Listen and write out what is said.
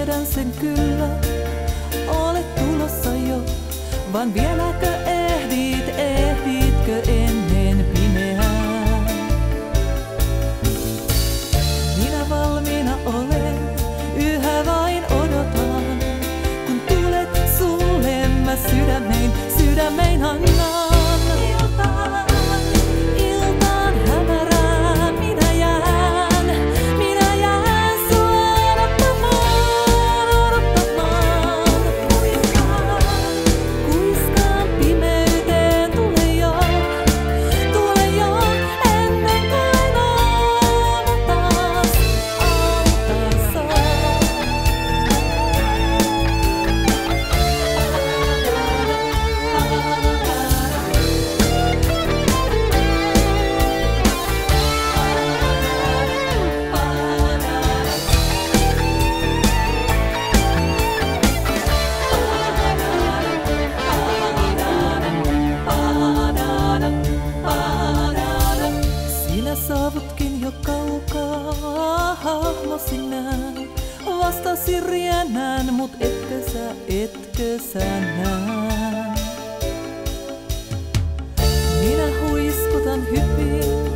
tiedän sen kyllä, olet tulossa jo, vaan vieläkö ehditkö ennen pimeää? Minä valmiina olen, yhä vain odotan, kun tulet sulle mä sydämein annan. Iltaan hämärää minä jään sua odottamaan. Kuiskaan pimeyteen tule jo ennen kuin aamu taas saa. Sinä saavutkin jo kaukaa, hahmosi näin. Vastasi riennään, mut etkö sä näe? Minä huiskutan hypin.